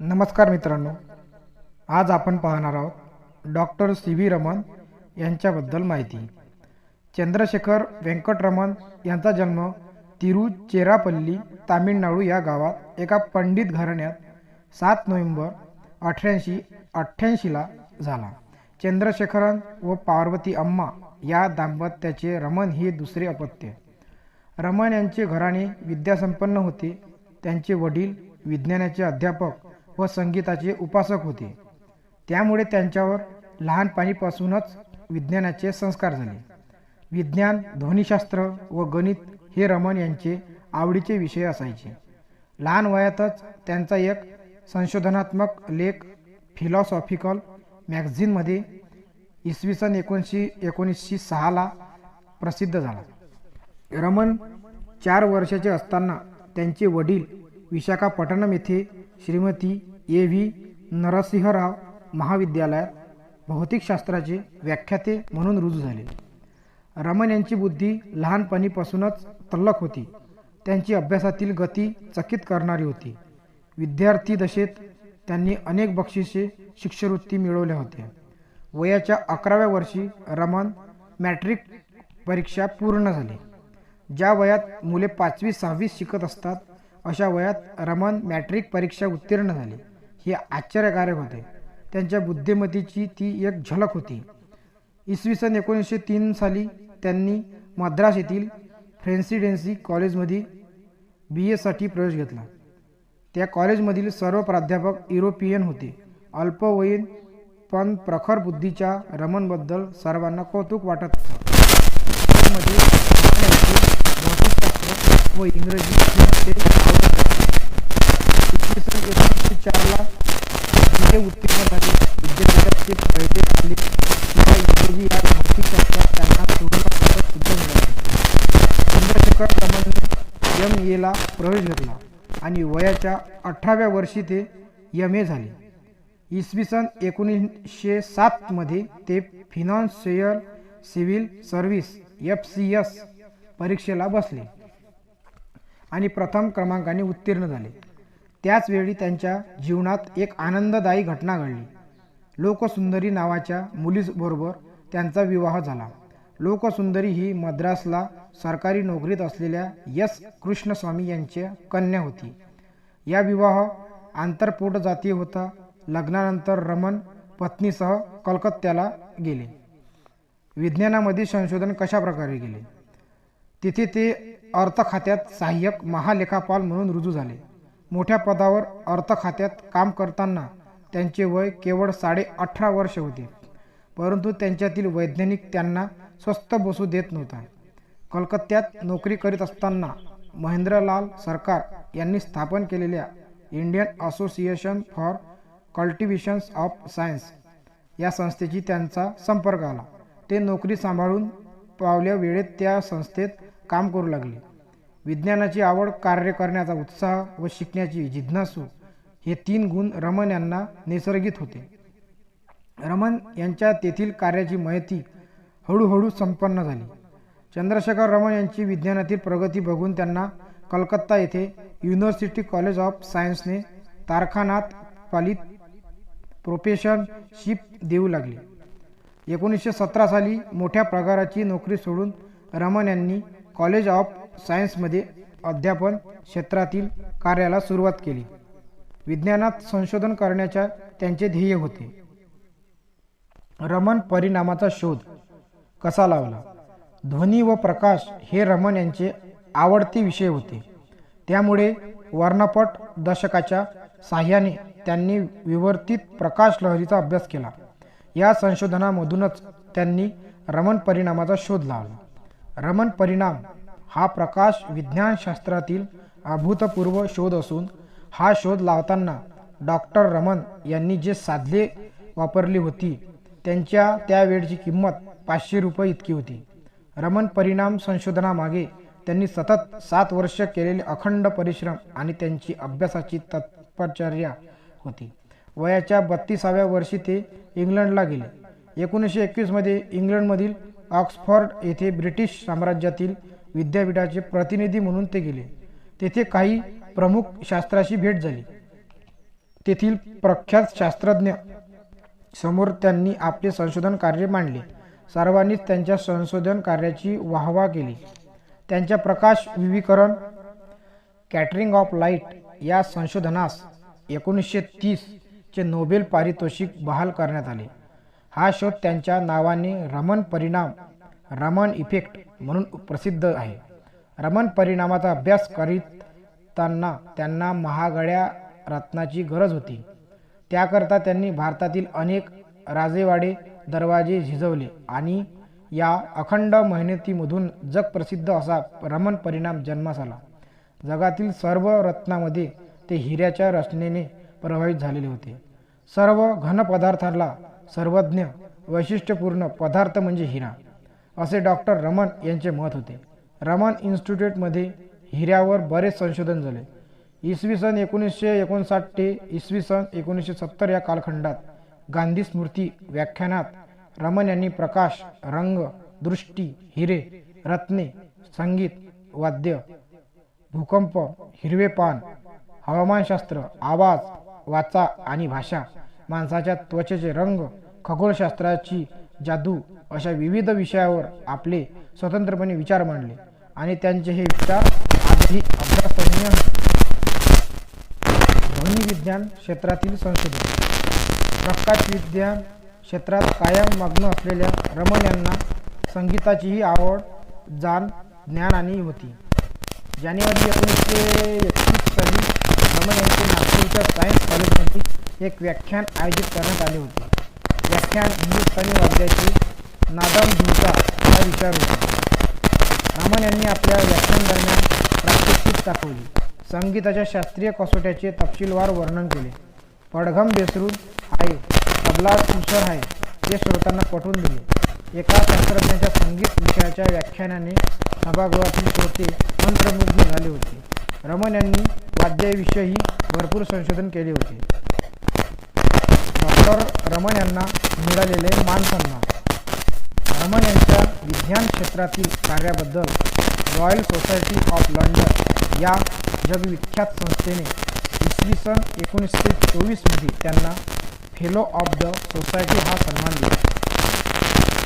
नमस्कार मित्रांनो, आज आपण पाहणार आहोत डॉक्टर सी.व्ही. रमन यांच्याबद्दल माहिती। चंद्रशेखर वेंकट रमन यांचा जन्म तिरुचेरापल्ली, तामिळनाडू या गावात एका पंडित घराण्यात 7 नोव्हेंबर 1888 ला झाला। चंद्रशेखरन व पार्वती अम्मा या दाम्पत्याचे रमन हे दुसरे अपत्य। रमन यांचे घराणे विद्यासंपन्न होते। त्यांचे वडील विज्ञानाचे अध्यापक व संगीताचे उपासक होते, त्यामुळे त्यांच्यावर लहानपणीपासूनच विज्ञानाचे संस्कार झाले। विज्ञान, ध्वनिशास्त्र व गणित हे रमन यांचे आवडीचे विषय असायचे। लहान वयातच त्यांचा एक संशोधनात्मक लेख फिलॉसॉफिकल मॅगझिनमध्ये इसवी सन 1906 ला प्रसिद्ध झाला। रमन 4 वर्षाचे असताना त्यांचे वडील विशाखापट्टणम येथे श्रीमती ए.व्ही. नरसिंहराव महाविद्यालयात भौतिकशास्त्राचे व्याख्याते म्हणून रुजू झाले। रमन यांची बुद्धी लहानपणीपासूनच तल्लख होती। त्यांची अभ्यासातील गती चकित करणारी होती। विद्यार्थी दशेत त्यांनी अनेक बक्षिसे, शिष्यवृत्ती मिळवल्या होत्या। वयाच्या 11व्या वर्षी रमन मॅट्रिक परीक्षा पूर्ण झाली। ज्या वयात मुले 5वी 6वी शिकत असतात, अशा वयात रमन मॅट्रिक परीक्षा उत्तीर्ण झाले, हे आश्चर्यकारक होते। त्यांच्या बुद्धिमत्तेची ती एक झलक होती। इसवी सन 1903 साली त्यांनी मद्रास येथील प्रेसिडेन्सी कॉलेजमध्ये BA साठी प्रवेश घेतला। त्या कॉलेजमधील सर्व प्राध्यापक युरोपियन होते। अल्पवयीन पण प्रखर बुद्धीच्या रमनबद्दल सर्वांना कौतुक वाटत होते। त्यामध्ये भौतिकशास्त्र व इंग्रजी हे आवडत होते। इसवी सन 1904 ला BA उत्तीर्ण झाले। विद्यापीठाचे पहिले आले किंवा इंग्रजी या भौतिकशास्त्रात त्यांना पूर्णपणे सिद्ध मिळाले। चंद्रशेखर रमनने MA ला प्रवेश घेतला आणि वयाच्या 18व्या वर्षी ते MA झाले। इसवी सन 1907 मध्ये ते फिनान्शियल सिव्हिल सर्व्हिस FCS परीक्षेला बसले आणि प्रथम क्रमांकाने उत्तीर्ण झाले। त्याच वेळी त्यांच्या जीवनात एक आनंददायी घटना घडली। लोकसुंदरी नावाच्या मुलीबरोबर त्यांचा विवाह झाला। लोकसुंदरी ही मद्रासला सरकारी नोकरीत असलेल्या S. कृष्णस्वामी यांची कन्या होती। या विवाह आंतरपोटजातीय होता। लग्नानंतर रमन पत्नीसह कलकत्त्याला गेले। विज्ञानामध्ये संशोधन कशा प्रकारे केले, तिथे ते अर्थ खात्यात सहाय्यक महालेखापाल म्हणून रुजू झाले। मोठ्या पदावर अर्थ खात्यात काम करताना त्यांचे वय केवळ 18.5 वर्ष होते, परंतु त्यांच्यातील वैज्ञानिक त्यांना स्वस्थ बसू देत नव्हता। कलकत्त्यात नोकरी करीत असताना महेंद्रलाल सरकार यांनी स्थापन केलेल्या Indian Association for Cultivations of Science या संस्थेची त्यांचा संपर्क आला। ते नोकरी सांभाळून पावल्या वेळेत त्या संस्थेत काम करू लागले। विज्ञानाची आवड, कार्य करण्याचा उत्साह व शिकण्याची जिज्ञासू हे 3 गुण रमन यांना नैसर्गिक होते। रमन यांच्या तेथील कार्याची माहिती हळूहळू संपन्न झाली। चंद्रशेखर रमन यांची विज्ञानातील प्रगती बघून त्यांना कलकत्ता येथे युनिव्हर्सिटी कॉलेज ऑफ सायन्सने तारखानात पालित प्रोफेसरशिप देऊ लागली। 1917 साली मोठ्या पगाराची नोकरी सोडून रमन यांनी कॉलेज ऑफ सायन्समध्ये अध्यापन क्षेत्रातील कार्याला सुरुवात केली। विज्ञानात संशोधन करण्याच्या त्यांचे ध्येय होते। रमन परिणामाचा शोध कसा लावला? ध्वनी व प्रकाश हे रमन यांचे आवडते विषय होते। त्यामुळे वर्णपट दर्शकाच्या साहाय्याने त्यांनी विवर्तित प्रकाश लहरीचा अभ्यास केला। या संशोधनामधूनच त्यांनी रमन परिणामाचा शोध लावला। रमन परिणाम हा प्रकाश विज्ञानशास्त्रातील अभूतपूर्व शोध असून, हा शोध लावताना डॉक्टर रमन यांनी जे साधने वापरली होती त्यांच्या त्यावेळची किंमत 500 रुपये इतकी होती। रमन परिणाम संशोधनामागे त्यांनी सतत 7 वर्ष केलेले अखंड परिश्रम आणि त्यांची अभ्यासाची तत्परचर्या होती। वयाच्या 32व्या वर्षी ते इंग्लंडला गेले। 1921 मध्ये इंग्लंडमधील ऑक्सफर्ड येथे ब्रिटिश साम्राज्यातील विद्यापीठाचे प्रतिनिधी म्हणून ते गेले। तेथे काही प्रमुख शास्त्राशी भेट झाली। तेथील प्रख्यात शास्त्रज्ञ समोर त्यांनी आपले संशोधन कार्य मांडले. सर्वांनीच त्यांच्या संशोधन कार्याची वाहवा केली. त्यांच्या प्रकाश विविकरण कॅटरिंग ऑफ लाईट या संशोधनास 1930 चे नोबेल पारितोषिक बहाल करण्यात आले. हा शोध त्यांच्या नावाने रमन परिणाम रमन इफेक्ट म्हणून प्रसिद्ध आहे. रमन परिणामाचा अभ्यास करीताना त्यांना महागड्या रत्नाची गरज होती. त्याकरता त्यांनी भारतातील अनेक राजेवाडे दरवाजे झिजवले आणि या अखंड मेहनतीमधून जगप्रसिद्ध असा रमन परिणाम जन्मास आला. जगातील सर्व रत्नांमध्ये ते हिऱ्याच्या रचनेने प्रभावित झालेले होते. सर्व घनपदार्थाला सर्वज्ञ वैशिष्ट्यपूर्ण पदार्थ म्हणजे हिरा, असे डॉक्टर रमन यांचे मत होते. रमन इन्स्टिट्यूटमध्ये हिऱ्यावर बरेच संशोधन झाले. इसवी सन 1959 ते इसवी सन 1970 या कालखंडात गांधी स्मृती व्याख्यानात रमन यांनी प्रकाश, रंग, दृष्टी, हिरे, रत्ने, संगीत, वाद्य, भूकंप, हिरवे पान, हवामानशास्त्र, आवाज, वाचा आणि भाषा, माणसाच्या त्वचेचे रंग, खगोलशास्त्राची जादू अशा विविध विषयावर आपले स्वतंत्रपणे विचार मांडले आणि त्यांचे हे विचार आजही अभ्यासनीय आहेत. ध्वनी विज्ञान क्षेत्रातील संशोधन प्रकाश विज्ञान क्षेत्रात कायम मग्न असलेल्या रमन यांना संगीताचीही आवड, जाण, ज्ञान आणि होती. जानेवारी 1931 साली रमन यांचे नागपूरच्या सायन्स कॉलेजमध्ये एक व्याख्यान आयोजित करण्यात आले होते. व्याख्यान हिंदुस्थानी वाद्याचे नादम धुलका हा विचार होता. रमन यांनी आपल्या व्याख्यान दरम्यान प्रात्यक्षिक दाखवली. संगीताच्या शास्त्रीय कसोट्याचे तपशीलवार वर्णन केले. पडघम बेसरून आहे, तबला तुषार आहे हे श्रोतांना पटवून दिले. एका शास्त्रज्ञाच्या संगीत विषयाच्या व्याख्यानाने सभागृहातील श्रोते मंत्रमुग्ध झाले होते. रमन यांनी वाद्याविषयी भरपूर संशोधन केले होते. डॉक्टर रमन यांना मिळालेले मानसन्मान रमन यांच्या विज्ञान क्षेत्रातील कार्याबद्दल रॉयल सोसायटी ऑफ लंडन या जगविख्यात संस्थेने इसवी सन 1924 मध्ये त्यांना फेलो ऑफ द सोसायटी हा सन्मान दिला.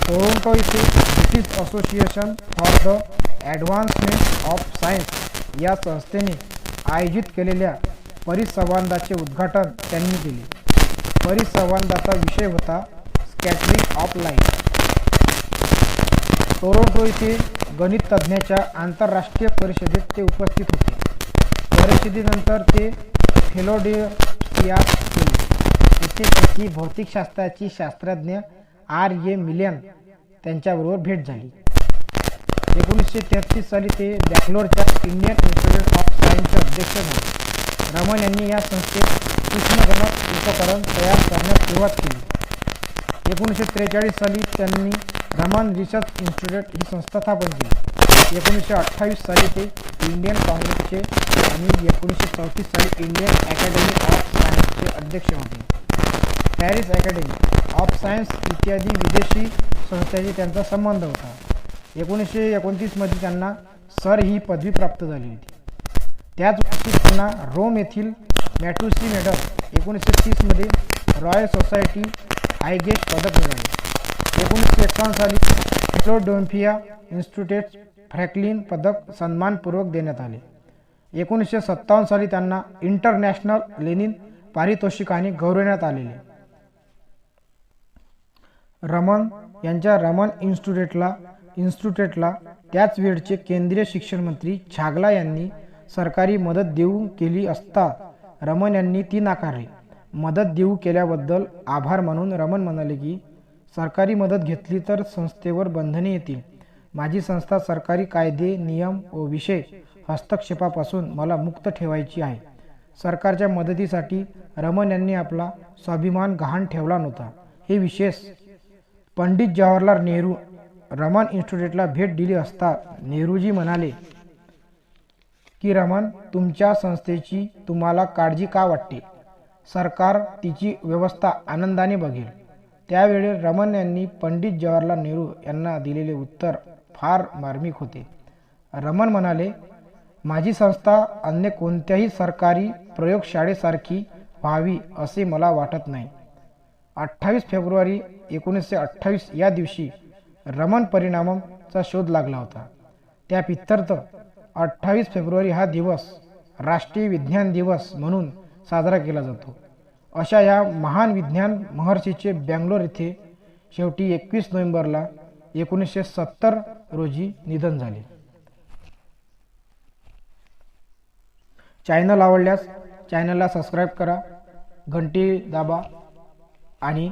टोरंटो येथे British association for the advancement of Science या संस्थेने आयोजित केलेल्या परिसंवादाचे उद्घाटन त्यांनी केले. परिसंवादाचा विषय होता स्कॅटरिंग ऑफ लाईट. टोरंटो येथे गणिततज्ञाच्या आंतरराष्ट्रीय परिषदेत ते उपस्थित होते. परिषदेनंतर ते फिलाडेल्फियात गेले. येथे त्याची भौतिकशास्त्राची शास्त्रज्ञ R.A. मिलियन त्यांच्याबरोबर भेट झाली. 1933 साली ते बँगलोरच्या इंडियन इन्स्टिट्यूट ऑफ सायन्सचे अध्यक्ष झाले. रमन यांनी या संस्थेत सूक्ष्मगणक उपकरण तयार करण्यास सुरुवात केली. 1943 साली त्यांनी रमन रिसर्च इन्स्टिट्यूट ही संस्था स्थापन केली. 1928 साली ते इंडियन काँग्रेसचे आणि 1934 साली इंडियन अकॅडमी ऑफ सायन्सचे अध्यक्ष होते. पॅरिस अकॅडमी ऑफ सायन्स इत्यादी विदेशी संस्थांशी त्यांचा संबंध होता. 1929 मध्ये त्यांना सर ही पदवी प्राप्त झाली होती. त्याच वर्षी त्यांना रोम येथील मॅट्युसी मेडल, 1930 मध्ये रॉयल सोसायटी हायगेट पदक मिळाले. 1951 साली फिलाडेल्फिया इन्स्टिट्यूट फ्रँकलिन पदक सन्मानपूर्वक देण्यात आले. 1957 साली त्यांना इंटरनॅशनल लेनिन पारितोषिकाने गौरवण्यात आलेले. रमन यांच्या रमन इन्स्टिट्यूटला त्याच वेळचे केंद्रीय शिक्षण मंत्री छागला यांनी सरकारी मदत देऊ केली असता रमन यांनी ती नाकारली. मदत देऊ केल्याबद्दल आभार मानून रमन म्हणाले की सरकारी मदत घेतली तर संस्थेवर बंधने येतील. माझी संस्था सरकारी कायदे, नियम व विषय हस्तक्षेपापासून मला मुक्त ठेवायची आहे. सरकारच्या मदतीसाठी रमन यांनी आपला स्वाभिमान गहाण ठेवला नव्हता. हे विशेष पंडित जवाहरलाल नेहरू रमन इन्स्टिट्यूटला भेट दिली असता नेहरूजी म्हणाले की रमन, तुमच्या संस्थेची तुम्हाला काळजी का वाटते? सरकार तिची व्यवस्था आनंदाने बघेल. त्यावेळी रमन यांनी पंडित जवाहरलाल नेहरू यांना दिलेले उत्तर फार मार्मिक होते. रमन म्हणाले, माझी संस्था अन्य कोणत्याही सरकारी प्रयोगशाळेसारखी व्हावी असे मला वाटत नाही. 28 फेब्रुवारी 1928 या दिवशी रमण परिणामाचा शोध लागला होता. त्या प्रित्यर्थ 28 फेब्रुवारी हा दिवस राष्ट्रीय विज्ञान दिवस म्हणून साजरा केला जातो. अशा या महान विज्ञान महर्षीचे बंगलोर येथे शेवटी 21 नोव्हेंबरला 1970 रोजी निधन झाले. चॅनल आवडल्यास चॅनलला सबस्क्राईब करा, घंटी दाबा आणि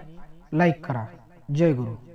लाईक करा. जय गुरु.